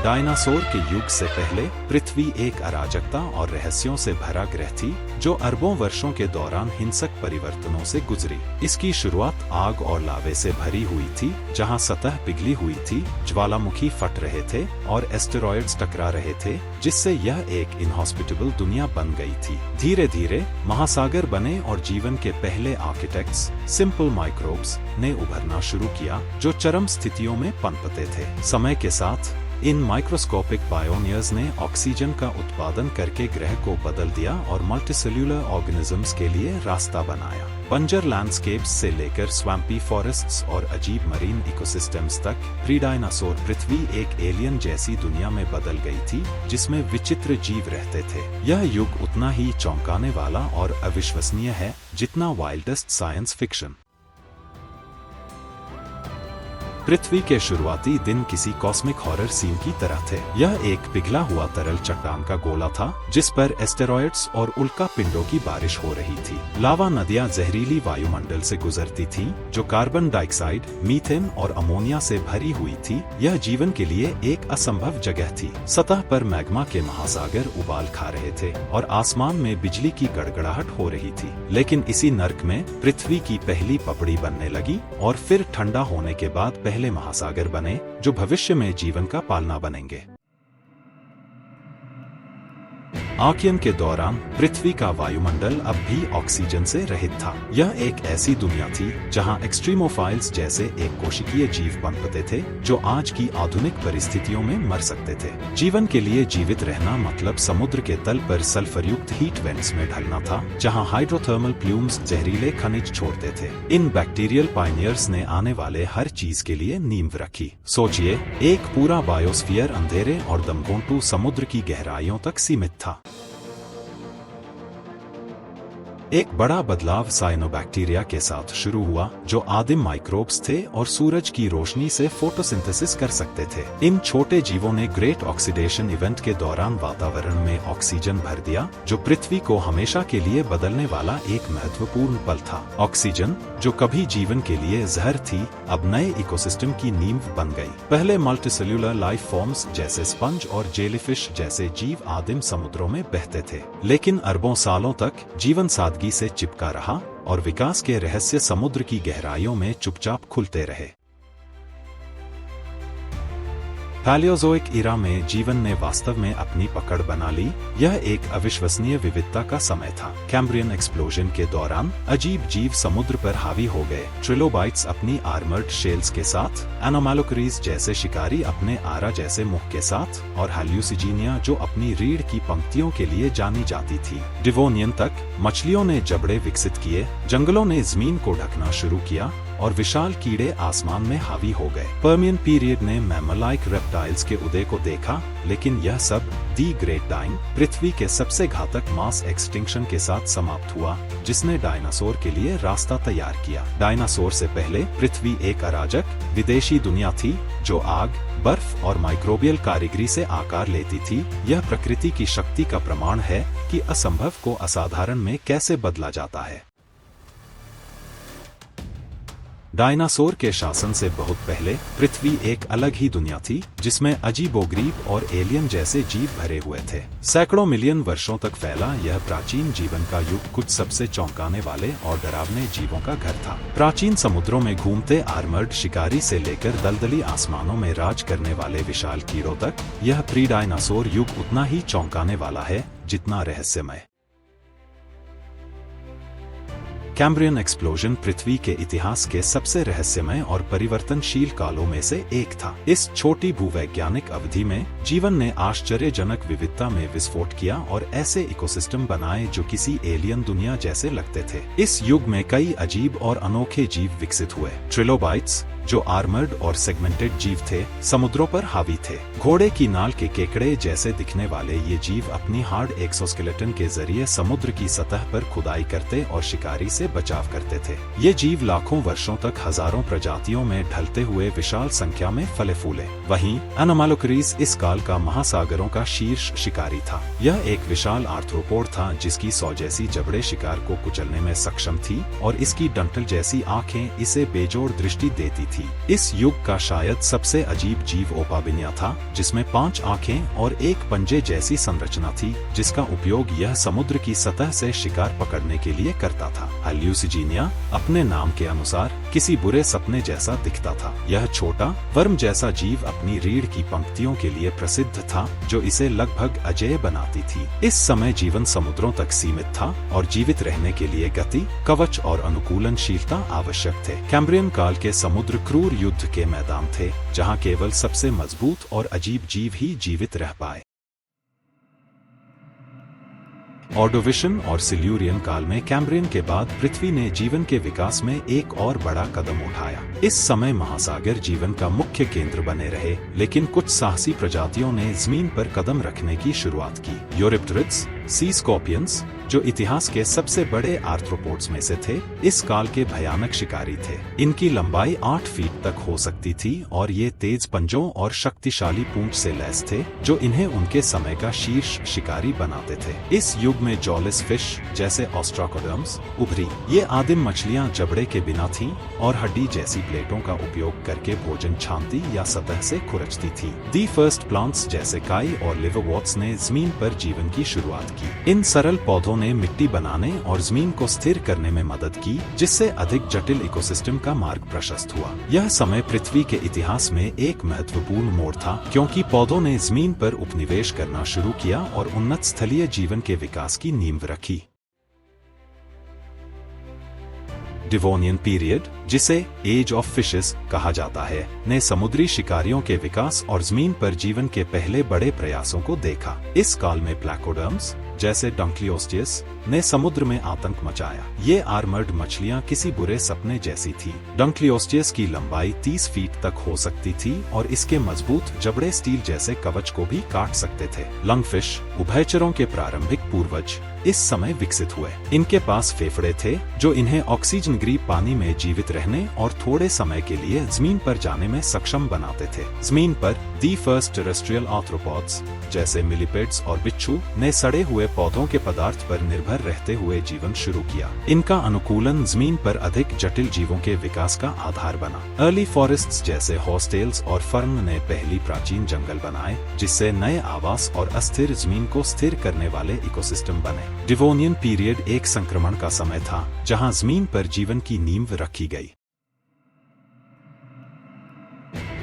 Dinosaur के युग से पहले पृथ्वी एक अराजकता और रहस्यों से भरा ग्रह थी जो अरबों वर्षों के दौरान हिंसक परिवर्तनों से गुजरी। इसकी शुरुआत आग और लावे से भरी हुई थी, जहां सतह पिघली हुई थी, ज्वालामुखी फट रहे थे और एस्टेरॉयड्स टकरा रहे थे, जिससे यह एक इनहॉस्पिटेबल दुनिया बन गई थी। धीरे धीरे महासागर बने और जीवन के पहले आर्किटेक्ट्स सिंपल माइक्रोब्स ने उभरना शुरू किया, जो चरम स्थितियों में पनपते थे। समय के साथ इन माइक्रोस्कोपिक पायोनियर्स ने ऑक्सीजन का उत्पादन करके ग्रह को बदल दिया और मल्टीसेल्यूलर ऑर्गेनिजम्स के लिए रास्ता बनाया। बंजर लैंडस्केप्स से लेकर स्वैम्पी फॉरेस्ट्स और अजीब मरीन इकोसिस्टम्स तक प्री डायनासोर पृथ्वी एक एलियन जैसी दुनिया में बदल गई थी, जिसमें विचित्र जीव रहते थे। यह युग उतना ही चौंकाने वाला और अविश्वसनीय है जितना वाइल्डेस्ट साइंस फिक्शन। पृथ्वी के शुरुआती दिन किसी कॉस्मिक हॉरर सीन की तरह थे। यह एक पिघला हुआ तरल चट्टान का गोला था, जिस पर एस्टेरॉयड्स और उल्का पिंडों की बारिश हो रही थी। लावा नदियां जहरीली वायुमंडल से गुजरती थीं, जो कार्बन डाइऑक्साइड, मीथेन और अमोनिया से भरी हुई थी। यह जीवन के लिए एक असंभव जगह थी। सतह पर मैग्मा के महासागर उबाल खा रहे थे और आसमान में बिजली की गड़गड़ाहट हो रही थी। लेकिन इसी नर्क में पृथ्वी की पहली पपड़ी बनने लगी और फिर ठंडा होने के बाद पहले महासागर बने, जो भविष्य में जीवन का पालना बनेंगे। आर्कियन के दौरान पृथ्वी का वायुमंडल अब भी ऑक्सीजन से रहित था। यह एक ऐसी दुनिया थी जहां एक्सट्रीमोफाइल्स जैसे एक कोशिकीय जीव पनपते थे, जो आज की आधुनिक परिस्थितियों में मर सकते थे। जीवन के लिए जीवित रहना मतलब समुद्र के तल पर सल्फरयुक्त हीट वेंट्स में ढलना था, जहां हाइड्रोथर्मल प्लूम्स जहरीले खनिज छोड़ते थे। इन बैक्टीरियल पायनियर्स ने आने वाले हर चीज के लिए नींव रखी। सोचिए, एक पूरा बायोस्फीयर अंधेरे और दमघोंटू समुद्र की गहराइयों तक सीमित था। एक बड़ा बदलाव साइनोबैक्टीरिया के साथ शुरू हुआ, जो आदिम माइक्रोब्स थे और सूरज की रोशनी से फोटोसिंथेसिस कर सकते थे। इन छोटे जीवों ने ग्रेट ऑक्सीडेशन इवेंट के दौरान वातावरण में ऑक्सीजन भर दिया, जो पृथ्वी को हमेशा के लिए बदलने वाला एक महत्वपूर्ण पल था। ऑक्सीजन, जो कभी जीवन के लिए जहर थी, अब नए इकोसिस्टम की नींव बन गई। पहले मल्टीसेल्यूलर लाइफ फॉर्म्स जैसे स्पंज और जेलीफिश जैसे जीव आदिम समुद्रों में बहते थे, लेकिन अरबों सालों तक जीवन सादगी से चिपका रहा और विकास के रहस्य समुद्र की गहराइयों में चुपचाप खुलते रहे। पैलियोज़ोइक इरा में जीवन ने वास्तव में अपनी पकड़ बना ली। यह एक अविश्वसनीय विविधता का समय था। कैम्ब्रियन एक्सप्लोजन के दौरान अजीब जीव समुद्र पर हावी हो गए। ट्रिलोबाइट्स अपनी आर्मर्ड शेल्स के साथ, एनोमैलोकरीज जैसे शिकारी अपने आरा जैसे मुख के साथ, और हाल्यूसिजीनिया जो अपनी रीढ़ की पंक्तियों के लिए जानी जाती थी। डिवोनियन तक मछलियों ने जबड़े विकसित किए, जंगलों ने जमीन को ढकना शुरू किया और विशाल कीड़े आसमान में हावी हो गए। पर्मियन पीरियड ने मैमलाइक रेप्टाइल्स के उदय को देखा, लेकिन यह सब दी ग्रेट डाइंग, पृथ्वी के सबसे घातक मास एक्सटिंक्शन के साथ समाप्त हुआ, जिसने डायनासोर के लिए रास्ता तैयार किया। डायनासोर से पहले पृथ्वी एक अराजक, विदेशी दुनिया थी, जो आग, बर्फ और माइक्रोबियल कारीगरी से आकार लेती थी। यह प्रकृति की शक्ति का प्रमाण है कि असंभव को असाधारण में कैसे बदला जाता है। डायनासोर के शासन से बहुत पहले पृथ्वी एक अलग ही दुनिया थी, जिसमें अजीबोगरीब और एलियन जैसे जीव भरे हुए थे। सैकड़ों मिलियन वर्षों तक फैला यह प्राचीन जीवन का युग कुछ सबसे चौंकाने वाले और डरावने जीवों का घर था। प्राचीन समुद्रों में घूमते आर्मर्ड शिकारी से लेकर दलदली आसमानों में राज करने वाले विशाल कीड़ों तक, यह प्री डायनासोर युग उतना ही चौंकाने वाला है जितना रहस्यमय। कैम्ब्रियन एक्सप्लोजन पृथ्वी के इतिहास के सबसे रहस्यमय और परिवर्तनशील कालों में से एक था। इस छोटी भूवैज्ञानिक अवधि में जीवन ने आश्चर्यजनक विविधता में विस्फोट किया और ऐसे इकोसिस्टम बनाए जो किसी एलियन दुनिया जैसे लगते थे। इस युग में कई अजीब और अनोखे जीव विकसित हुए। ट्रिलोबाइट्स, जो आर्मर्ड और सेगमेंटेड जीव थे, समुद्रों पर हावी थे। घोड़े की नाल के केकड़े जैसे दिखने वाले ये जीव अपनी हार्ड एक्सोस्केलेटन के जरिए समुद्र की सतह पर खुदाई करते और शिकारी से बचाव करते थे। ये जीव लाखों वर्षों तक हजारों प्रजातियों में ढलते हुए विशाल संख्या में फले फूले। वहीं एनोमैलोकरीज इस काल का महासागरों का शीर्ष शिकारी था। यह एक विशाल आर्थ्रोपोड था जिसकी 100 जैसी जबड़े शिकार को कुचलने में सक्षम थी और इसकी डंठल जैसी आंखें इसे बेजोड़ दृष्टि देती थी। थी। इस युग का शायद सबसे अजीब जीव ओपाबिनिया था, जिसमें 5 आंखें और एक पंजे जैसी संरचना थी, जिसका उपयोग यह समुद्र की सतह से शिकार पकड़ने के लिए करता था। हाल्यूसिजीनिया अपने नाम के अनुसार किसी बुरे सपने जैसा दिखता था। यह छोटा वर्म जैसा जीव अपनी रीढ़ की पंक्तियों के लिए प्रसिद्ध था, जो इसे लगभग अजेय बनाती थी। इस समय जीवन समुद्रों तक सीमित था और जीवित रहने के लिए गति, कवच और अनुकूलनशीलता आवश्यक थे। कैम्ब्रियन काल के समुद्र क्रूर युद्ध के मैदान थे, जहां केवल सबसे मजबूत और अजीब जीव ही जीवित रह पाए। ऑर्डोविशियन और सिल्यूरियन काल में कैम्ब्रियन के बाद पृथ्वी ने जीवन के विकास में एक और बड़ा कदम उठाया। इस समय महासागर जीवन का मुख्य केंद्र बने रहे, लेकिन कुछ साहसी प्रजातियों ने जमीन पर कदम रखने की शुरुआत की। यूरोप्टेरिड्स, सी स्कॉर्पियंस, जो इतिहास के सबसे बड़े आर्थ्रोपोड्स में से थे, इस काल के भयानक शिकारी थे। इनकी लंबाई 8 फीट तक हो सकती थी और ये तेज पंजों और शक्तिशाली पूंछ से लैस थे, जो इन्हें उनके समय का शीर्ष शिकारी बनाते थे। इस युग में जॉलेस फिश जैसे ऑस्ट्राकोडर्म्स उभरी। ये आदिम मछलियां जबड़े के बिना थीं और हड्डी जैसी प्लेटों का उपयोग करके भोजन छानती या सतह से खुरचती थी। दी फर्स्ट प्लांट्स जैसे काई और लिवरवॉर्ट्स ने जमीन पर जीवन की शुरुआत की। इन सरल पौधों ने मिट्टी बनाने और जमीन को स्थिर करने में मदद की, जिससे अधिक जटिल इकोसिस्टम का मार्ग प्रशस्त हुआ। यह समय पृथ्वी के इतिहास में एक महत्वपूर्ण मोड़ था, क्योंकि पौधों ने जमीन पर उपनिवेश करना शुरू किया और उन्नत स्थलीय जीवन के विकास की नींव रखी। डिवोनियन पीरियड, जिसे एज ऑफ फिशेस कहा जाता है, ने समुद्री शिकारियों के विकास और जमीन पर जीवन के पहले बड़े प्रयासों को देखा। इस काल में प्लैकोडर्म्स जैसे डंक्लियोस्टियस ने समुद्र में आतंक मचाया। ये आर्मर्ड मछलियां किसी बुरे सपने जैसी थी। डंक्लियोस्टियस की लंबाई 30 फीट तक हो सकती थी और इसके मजबूत जबड़े स्टील जैसे कवच को भी काट सकते थे। लंगफिश, उभयचरों के प्रारंभिक पूर्वज, इस समय विकसित हुए। इनके पास फेफड़े थे, जो इन्हें ऑक्सीजन ग्रीब पानी में जीवित रहने और थोड़े समय के लिए जमीन पर जाने में सक्षम बनाते थे। जमीन पर दी फर्स्ट टेरेस्ट्रियल आर्थ्रोपॉड्स जैसे मिलिपेड्स और बिच्छू ने सड़े हुए पौधों के पदार्थ पर निर्भर रहते हुए जीवन शुरू किया। इनका अनुकूलन जमीन पर अधिक जटिल जीवों के विकास का आधार बना। अर्ली फॉरेस्ट्स जैसे हॉर्सटेल्स और फर्न ने पहली प्राचीन जंगल बनाए, जिससे नए आवास और अस्थिर जमीन को स्थिर करने वाले इकोसिस्टम बने। डिवोनियन पीरियड एक संक्रमण का समय था, जहां जमीन पर जीवन की नींव रखी गई।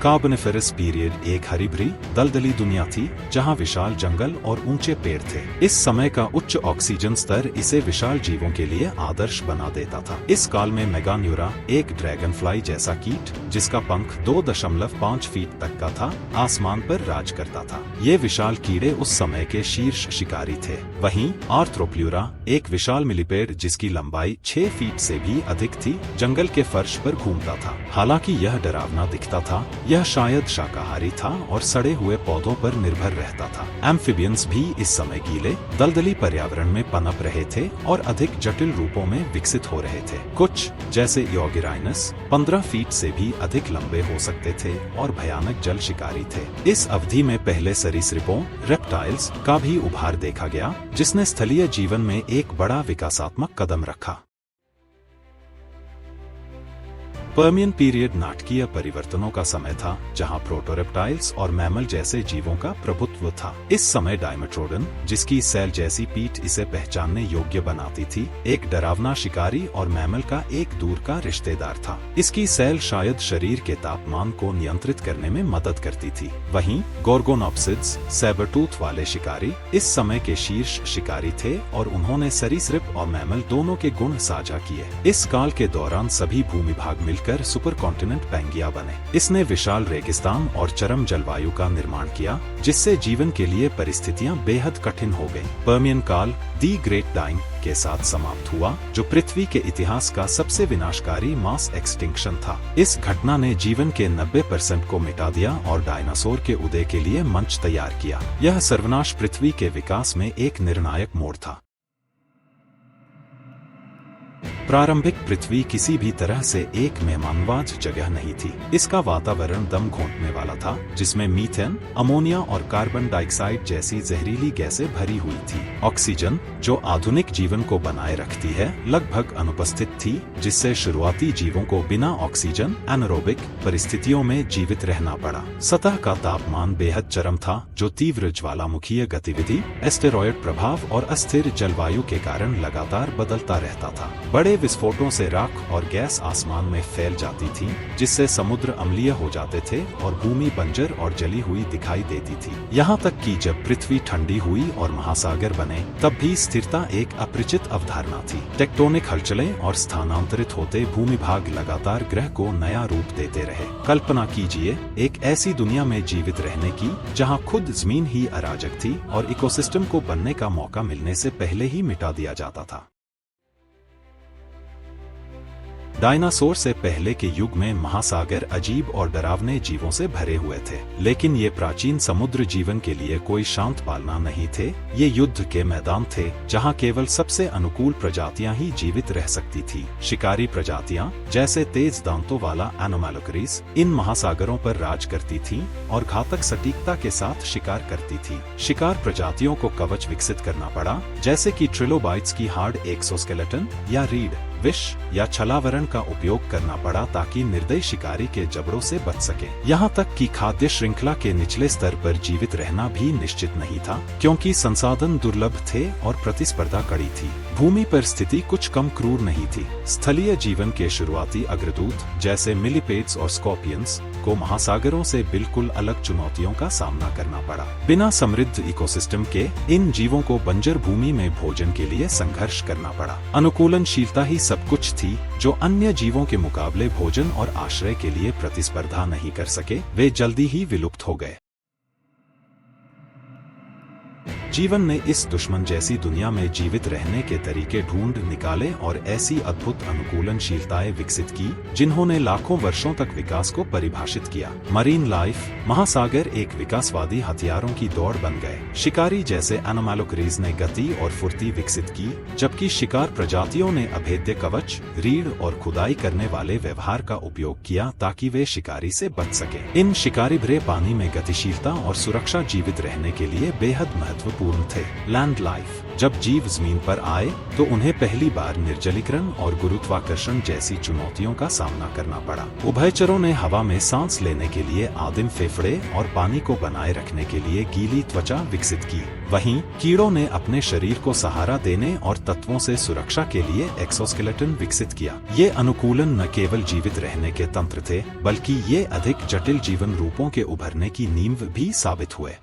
कार्बोनिफेरस पीरियड एक हरी भरी दलदली दुनिया थी, जहां विशाल जंगल और ऊंचे पेड़ थे। इस समय का उच्च ऑक्सीजन स्तर इसे विशाल जीवों के लिए आदर्श बना देता था। इस काल में मेगान्यूरा, एक ड्रैगन फ्लाई जैसा कीट जिसका पंख 2.5 फीट तक का था, आसमान पर राज करता था। ये विशाल कीड़े उस समय के शीर्ष शिकारी थे। वहीं आर्थ्रोप्ल्यूरा, एक विशाल मिलिपेड जिसकी लंबाई 6 फीट से भी अधिक थी, जंगल के फर्श पर घूमता था। हालांकि यह डरावना दिखता था, यह शायद शाकाहारी था और सड़े हुए पौधों पर निर्भर रहता था। एम्फिबियंस भी इस समय गीले, दलदली पर्यावरण में पनप रहे थे और अधिक जटिल रूपों में विकसित हो रहे थे। कुछ, जैसे योगिराइनस, 15 फीट से भी अधिक लंबे हो सकते थे और भयानक जल शिकारी थे। इस अवधि में पहले सरीसृपों, रेप्टाइल्स का भी उभार देखा गया, जिसने स्थलीय जीवन में एक बड़ा विकासात्मक कदम रखा। पर्मियन पीरियड नाटकीय परिवर्तनों का समय था, जहां प्रोटोरेप्टाइल्स और मैमल जैसे जीवों का प्रभुत्व था। इस समय डायमेट्रोडन, जिसकी सेल जैसी पीठ इसे पहचानने योग्य बनाती थी, एक डरावना शिकारी और मैमल का एक दूर का रिश्तेदार था। इसकी सेल शायद शरीर के तापमान को नियंत्रित करने में मदद करती थी। वहीं गोर्गोनॉप्सिड्स, सैबरटूथ वाले शिकारी, इस समय के शीर्ष शिकारी थे और उन्होंने सरीसृप और मैमल दोनों के गुण साझा किए। इस काल के दौरान सभी भूमि भाग कर सुपर कॉन्टिनेंट पैंगिया बने। इसने विशाल रेगिस्तान और चरम जलवायु का निर्माण किया, जिससे जीवन के लिए परिस्थितियां बेहद कठिन हो गईं। पर्मियन काल दी ग्रेट डाइंग के साथ समाप्त हुआ, जो पृथ्वी के इतिहास का सबसे विनाशकारी मास एक्सटिंक्शन था। इस घटना ने जीवन के 90% को मिटा दिया और डायनासोर के उदय के लिए मंच तैयार किया। यह सर्वनाश पृथ्वी के विकास में एक निर्णायक मोड़ था। प्रारंभिक पृथ्वी किसी भी तरह से एक मेहमानवाज जगह नहीं थी। इसका वातावरण दम घोंटने वाला था, जिसमें मीथेन, अमोनिया और कार्बन डाइऑक्साइड जैसी जहरीली गैसें भरी हुई थी। ऑक्सीजन, जो आधुनिक जीवन को बनाए रखती है, लगभग अनुपस्थित थी, जिससे शुरुआती जीवों को बिना ऑक्सीजन एनारोबिक परिस्थितियों में जीवित रहना पड़ा। सतह का तापमान बेहद चरम था, जो तीव्र ज्वालामुखीय गतिविधि, एस्टेरॉयड प्रभाव और अस्थिर जलवायु के कारण लगातार बदलता रहता था। बड़े विस्फोटों से राख और गैस आसमान में फैल जाती थी, जिससे समुद्र अम्लीय हो जाते थे और भूमि बंजर और जली हुई दिखाई देती थी। यहाँ तक कि जब पृथ्वी ठंडी हुई और महासागर बने, तब भी स्थिरता एक अपरिचित अवधारणा थी। टेक्टोनिक हलचलें और स्थानांतरित होते भूमिभाग लगातार ग्रह को नया रूप देते रहे। कल्पना कीजिए एक ऐसी दुनिया में जीवित रहने की, जहाँ खुद जमीन ही अराजक थी और इकोसिस्टम को बनने का मौका मिलने से पहले ही मिटा दिया जाता था। डायनासोर से पहले के युग में महासागर अजीब और डरावने जीवों से भरे हुए थे, लेकिन ये प्राचीन समुद्र जीवन के लिए कोई शांत पालना नहीं थे। ये युद्ध के मैदान थे, जहां केवल सबसे अनुकूल प्रजातियां ही जीवित रह सकती थी। शिकारी प्रजातियां, जैसे तेज दांतों वाला एनोमैलोकरीज, इन महासागरों पर राज करती थीं और घातक सटीकता के साथ शिकार करती थी। शिकार प्रजातियों को कवच विकसित करना पड़ा, जैसे कि ट्रिलोबाइट्स की हार्ड एक्सोस्केलेटन या रीढ़, विष या छलावरण का उपयोग करना पड़ा ताकि निर्दयी शिकारी के जबड़ों से बच सके। यहाँ तक कि खाद्य श्रृंखला के निचले स्तर पर जीवित रहना भी निश्चित नहीं था, क्योंकि संसाधन दुर्लभ थे और प्रतिस्पर्धा कड़ी थी। भूमि पर स्थिति कुछ कम क्रूर नहीं थी। स्थलीय जीवन के शुरुआती अग्रदूत, जैसे मिलीपेड्स और स्कॉर्पियंस, को महासागरों से बिल्कुल अलग चुनौतियों का सामना करना पड़ा। बिना समृद्ध इकोसिस्टम के इन जीवों को बंजर भूमि में भोजन के लिए संघर्ष करना पड़ा। अनुकूलनशीलता ही सब कुछ थी, जो अन्य जीवों के मुकाबले भोजन और आश्रय के लिए प्रतिस्पर्धा नहीं कर सके। वे जल्दी ही विलुप्त हो गए। जीवन ने इस दुश्मन जैसी दुनिया में जीवित रहने के तरीके ढूंढ निकाले और ऐसी अद्भुत अनुकूलनशीलताएं विकसित की, जिन्होंने लाखों वर्षों तक विकास को परिभाषित किया। मरीन लाइफ, महासागर एक विकासवादी हथियारों की दौड़ बन गए। शिकारी जैसे एनोमैलोकरीज ने गति और फुर्ती विकसित की, जबकि शिकार प्रजातियों ने अभेद्य कवच, रीढ़ और खुदाई करने वाले व्यवहार का उपयोग किया ताकि वे शिकारी से बच सके। इन शिकारी भरे पानी में गतिशीलता और सुरक्षा जीवित रहने के लिए बेहद महत्वपूर्ण थे। लैंड लाइफ, जब जीव जमीन पर आए तो उन्हें पहली बार निर्जलीकरण और गुरुत्वाकर्षण जैसी चुनौतियों का सामना करना पड़ा। उभयचरों ने हवा में सांस लेने के लिए आदिम फेफड़े और पानी को बनाए रखने के लिए गीली त्वचा विकसित की। वहीं कीड़ों ने अपने शरीर को सहारा देने और तत्वों से सुरक्षा के लिए एक्सोस्केलेटन विकसित किया। ये अनुकूलन न केवल जीवित रहने के तंत्र थे, बल्कि ये अधिक जटिल जीवन रूपों के उभरने की नींव भी साबित हुए।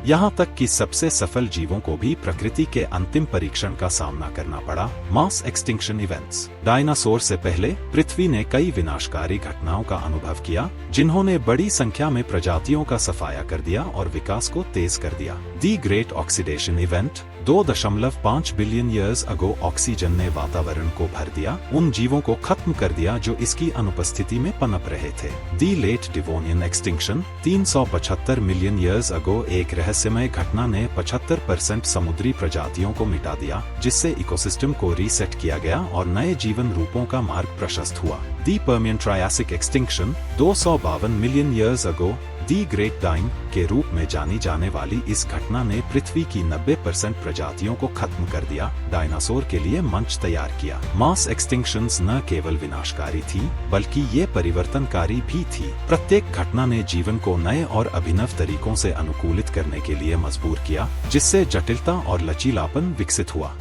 यहाँ तक कि सबसे सफल जीवों को भी प्रकृति के अंतिम परीक्षण का सामना करना पड़ा। Mass extinction events. डायनासोर से पहले पृथ्वी ने कई विनाशकारी घटनाओं का अनुभव किया, जिन्होंने बड़ी संख्या में प्रजातियों का सफाया कर दिया और विकास को तेज कर दिया। The great oxidation event, 2.5 billion years ago oxygen ने वातावरण को भर दिया, उन जीवों को खत्म कर दिया जो इसकी अनुपस्थिति में पनप रहे थे। The late Devonian extinction, 375 million years ago एक रहस्यमय घटना ने 75% समुद्री प्रजातियों को मिटा दिया, जिससे इकोसिस्टम को रीसेट किया गया और नए जीवन रूपों का मार्ग प्रशस्त हुआ। The Permian Triassic extinction, 252 million years ago the great dying के रूप में जानी जाने वाली इस घटना ने पृथ्वी की 90% प्रजातियों को खत्म कर दिया, डायनासोर के लिए मंच तैयार किया। मास एक्सटिंक्शंस न केवल विनाशकारी थी, बल्कि ये परिवर्तनकारी भी थी। प्रत्येक घटना ने जीवन को नए और अभिनव तरीकों से अनुकूलित करने के लिए मजबूर किया, जिससे जटिलता और लचीलापन विकसित हुआ।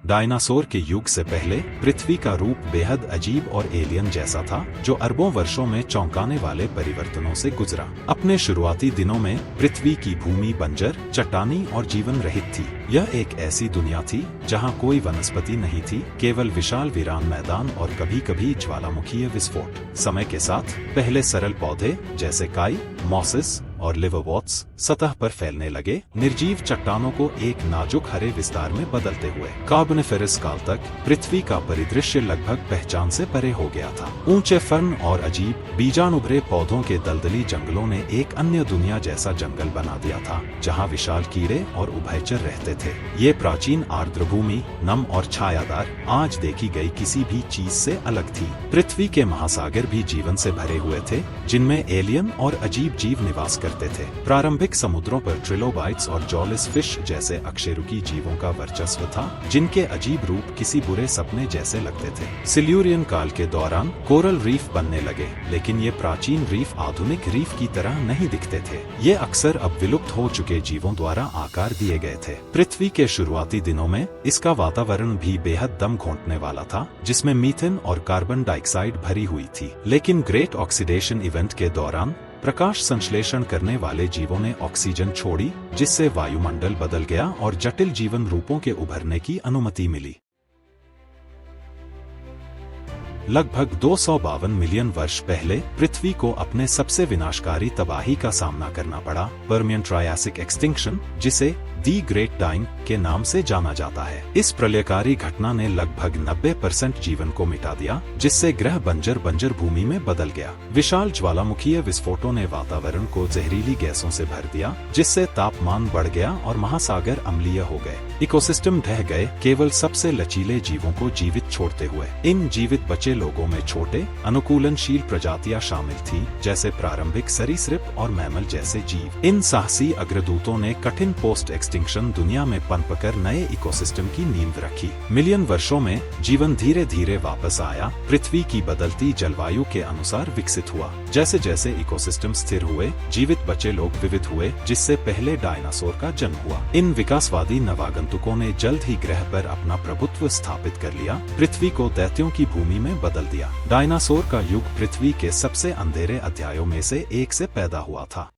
डायनासोर के युग से पहले पृथ्वी का रूप बेहद अजीब और एलियन जैसा था, जो अरबों वर्षों में चौंकाने वाले परिवर्तनों से गुजरा। अपने शुरुआती दिनों में पृथ्वी की भूमि बंजर, चट्टानी और जीवन रहित थी। यह एक ऐसी दुनिया थी जहां कोई वनस्पति नहीं थी, केवल विशाल वीरान मैदान और कभी-कभी ज्वालामुखीय विस्फोट। समय के साथ पहले सरल पौधे जैसे काई, मॉसेस और लिवरवॉर्ट्स सतह पर फैलने लगे, निर्जीव चट्टानों को एक नाजुक हरे विस्तार में बदलते हुए। कार्बोनिफेरस काल तक पृथ्वी का परिदृश्य लगभग पहचान से परे हो गया था। ऊंचे फर्न और अजीब बीजाणुभरे पौधों के दलदली जंगलों ने एक अन्य दुनिया जैसा जंगल बना दिया था, जहां विशाल कीड़े और उभयचर रहते थे। ये प्राचीन आर्द्र भूमि, नम और छायादार, आज देखी गई किसी भी चीज से अलग थी। पृथ्वी के महासागर भी जीवन से भरे हुए थे, जिनमें एलियन और अजीब जीव निवास करते थे। प्रारंभिक समुद्रों पर ट्रिलोबाइट्स और जॉलिस फिश जैसे अकशेरुकी जीवों का वर्चस्व था, जिनके अजीब रूप किसी बुरे सपने जैसे लगते थे। सिल्यूरियन काल के दौरान कोरल रीफ बनने लगे, लेकिन ये प्राचीन रीफ आधुनिक रीफ की तरह नहीं दिखते थे। ये अक्सर अब विलुप्त हो चुके जीवों द्वारा आकार दिए गए थे। पृथ्वी के शुरुआती दिनों में इसका वातावरण भी बेहद दम घोंटने वाला था, जिसमें मीथेन और कार्बन डाइऑक्साइड भरी हुई थी। लेकिन ग्रेट ऑक्सीडेशन इवेंट के दौरान प्रकाश संश्लेषण करने वाले जीवों ने ऑक्सीजन छोड़ी, जिससे वायुमंडल बदल गया और जटिल जीवन रूपों के उभरने की अनुमति मिली। लगभग 252 मिलियन वर्ष पहले पृथ्वी को अपने सबसे विनाशकारी तबाही का सामना करना पड़ा, पर्मियन ट्रायासिक एक्सटिंक्शन, जिसे दी ग्रेट डाइंग के नाम से जाना जाता है। इस प्रलयकारी घटना ने लगभग 90% जीवन को मिटा दिया, जिससे ग्रह बंजर भूमि में बदल गया। विशाल ज्वालामुखीय विस्फोटों ने वातावरण को जहरीली गैसों से भर दिया, जिससे तापमान बढ़ गया और महासागर अम्लीय हो गए। इकोसिस्टम ढह गए, केवल सबसे लचीले जीवों को जीवित छोड़ते हुए। इन जीवित बचे लोगों में छोटे अनुकूलनशील प्रजातियां शामिल थीं, जैसे प्रारंभिक सरीसृप और मैमल जैसे जीव। इन साहसी अग्रदूतों ने कठिन पोस्ट एक्सटिंक्शन दुनिया में पनपकर नए इकोसिस्टम की नींव रखी। मिलियन वर्षों में जीवन धीरे धीरे वापस आया, पृथ्वी की बदलती जलवायु के अनुसार विकसित हुआ। जैसे जैसे इकोसिस्टम स्थिर हुए, जीवित बचे लोग विविध हुए, जिससे पहले डायनासोर का जन्म हुआ। इन विकासवादी नवागंतुकों ने जल्द ही ग्रह पर अपना प्रभुत्व स्थापित कर लिया, पृथ्वी को दैत्यों की भूमि में बदल दिया। डायनासोर का युग पृथ्वी के सबसे अंधेरे अध्यायों में से एक से पैदा हुआ था।